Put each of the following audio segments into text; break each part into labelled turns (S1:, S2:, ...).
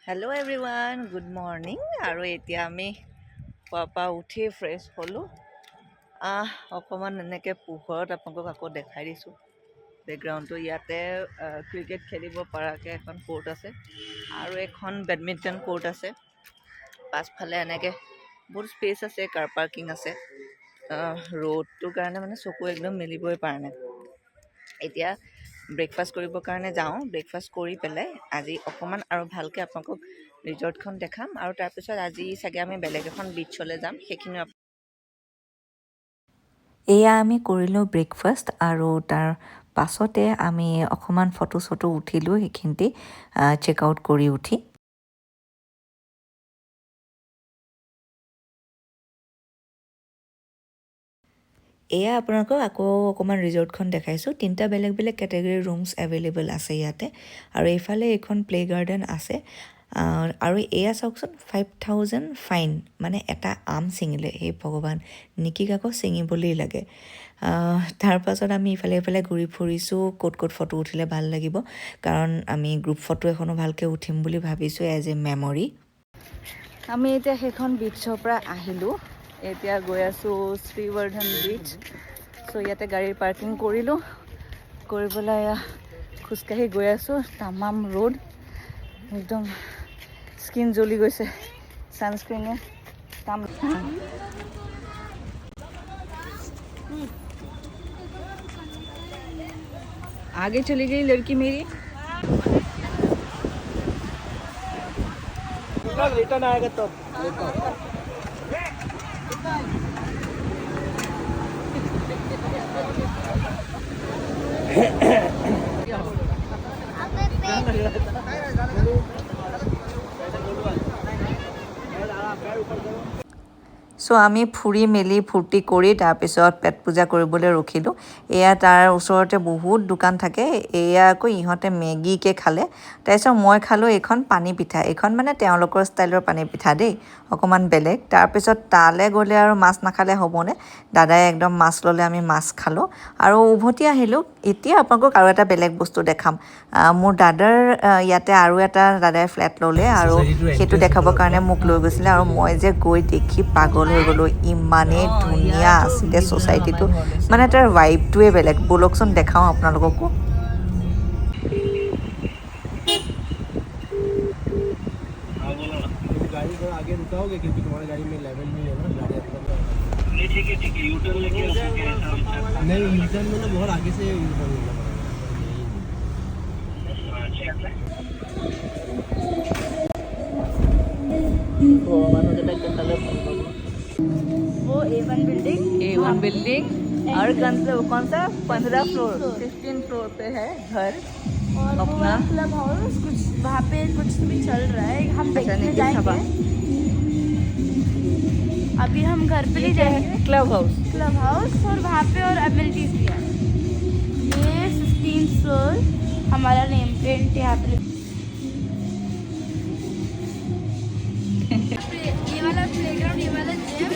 S1: Hello' everyone, good morning. আৰু এতিয়া আমি পুৱা উঠি ফ্ৰেছ হ'লোঁ। অকণমান এনেকৈ পোহৰত আপোনালোকক আকৌ দেখাই দিছোঁ বেকগ্ৰাউণ্ডটো। ইয়াতে ক্ৰিকেট খেলিব পৰাকৈ এখন কোৰ্ট আছে আৰু এখন বেডমিণ্টন কোৰ্ট আছে। পাছফালে এনেকৈ বহুত স্পেচ আছে, কাৰ পাৰ্কিং আছে। ৰ'দটোৰ কাৰণে মানে চকু একদম মেলিবই পৰা নাই। এতিয়া ব্ৰেকফাষ্ট কৰিবৰ কাৰণে যাওঁ। ব্ৰেকফাষ্ট কৰি পেলাই আজি অকণমান আৰু ভালকৈ আপোনালোকক ৰিজৰ্টখন দেখাম, আৰু তাৰপিছত আজি চাগে আমি বেলেগ এখন বিচলৈ যাম। সেইখিনি
S2: এয়া আমি কৰিলোঁ ব্ৰেকফাষ্ট, আৰু তাৰ পাছতে আমি অকণমান ফটো উঠিলোঁ সেইখিনিতে চেক আউট কৰি উঠি। এয়া আপোনালোকক আকৌ অকণমান ৰিজৰ্টখন দেখাইছোঁ। 3টা বেলেগ বেলেগ কেটেগৰীৰ ৰুমছ এভেইলেবল আছে ইয়াতে। আৰু এইফালে এইখন প্লে গাৰ্ডেন আছে। আৰু এয়া চাওকচোন, 5,000 ফাইন, মানে এটা আম ছিঙিলে। সেই ভগৱান, নিকিক আকৌ ছিঙিবলেই লাগে। তাৰ পাছত আমি ইফালে ঘূৰি ফুৰিছোঁ, ক'ত ফটো উঠিলে ভাল লাগিব, কাৰণ আমি গ্ৰুপ ফটো এখনো ভালকৈ উঠিম বুলি ভাবিছোঁ এজ এ মেমৰি।
S1: আমি এতিয়া সেইখন বিচৰ পৰা আহিলোঁ। এতিয়া গৈ আছোঁ শ্ৰীৱৰ্ধন বিচ। চ' ইয়াতে গাড়ী পাৰ্কিং কৰিলোঁ। কৰি পেলাই খোজকাঢ়ি গৈ আছোঁ। তামাম ৰ'দ, একদম স্কিন জ্বলি গৈছে। ছানস্ক্ৰীনে কাম। आगे चली गई लड़की मेरी।
S3: रिटर्न आएगा तब।
S2: চ' আমি ফুৰি মেলি ফূৰ্তি কৰি তাৰপিছত পেট পূজা কৰিবলৈ ৰখিলোঁ। এয়া তাৰ ওচৰতে বহুত দোকান থাকে। এয়া আকৌ ইহঁতে মেগীকে খালে। তাৰপিছত মই খালোঁ এইখন পানী পিঠা। এইখন মানে তেওঁলোকৰ ষ্টাইলৰ পানী পিঠা দেই, অকণমান বেলেগ। তাৰপিছত তালৈ গ'লে আৰু মাছ নাখালে হ'বনে, দাদাই একদম মাছ ল'লে, আমি মাছ খালোঁ আৰু উভতি আহিলোঁ। এতিয়া আপোনালোকক আৰু এটা বেলেগ বস্তু দেখাম। মোৰ দাদাৰ ইয়াতে আৰু এটা দাদাই ফ্লেট ল'লে, আৰু সেইটো দেখাবৰ কাৰণে মোক লৈ গৈছিলে। আৰু মই যে গৈ দেখি পাগল হৈ গ'লোঁ। ইমানেই ধুনীয়া আছিলে ছ'চাইটিটো, মানে তাৰ ভাইবটোৱে বেলেগ। ব'লকচোন দেখাওঁ আপোনালোককো।
S3: गाड़ी थोड़ा आगे रुकाओगे क्योंकि तुम्हारी गाड़ी में लेवल नहीं है ना, गाड़ी अंदर ठीक है यूटर्न लेके नहीं, यूटर्न में ना बहुत आगे से यूटर्न लेना
S1: वो A1 बिल्डिंग और कौन सा 15 फ्लोर 15 फ्लोर पे है घर
S4: और
S1: अपना
S4: क्लब हाउस, कुछ वहाँ पे कुछ भी चल रहा है, हम देखने जाएंगे। अभी हम घर पे नहीं जाएंगे।
S1: क्लब हाउस
S4: और वहाँ पे और एमिनिटीज भी है। ये 15th फ्लोर हमारा नेम प्लेट यहाँ पे ये वाला प्लेग्राउंड, ये वाला जिम।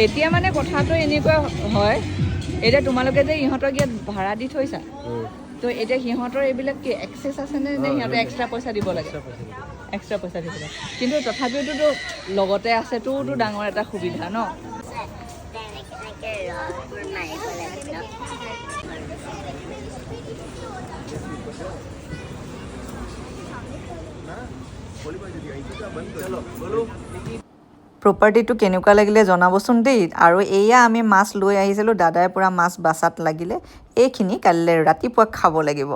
S1: এতিয়া মানে কথাটো এনেকুৱা হয়, এতিয়া তোমালোকে যে ইহঁতক ইয়াত ভাড়া দি থৈছা, তো এতিয়া সিহঁতৰ এইবিলাক কি এক্সেছ আছেনে, নে সিহঁতে এক্সট্ৰা পইচা দিব লাগে? এক্সট্ৰা পইচা দিব লাগে, কিন্তু তথাপিওতো লগতে আছেতোতো ডাঙৰ এটা সুবিধা ন।
S2: প্ৰপাৰ্টিটো কেনেকুৱা লাগিলে জনাবচোন দেই। আৰু এয়া আমি মাছ লৈ আহিছিলোঁ, দাদাই পূৰা মাছ বাচাত লাগিলে। এইখিনি কাইলৈ ৰাতিপুৱা খাব লাগিব।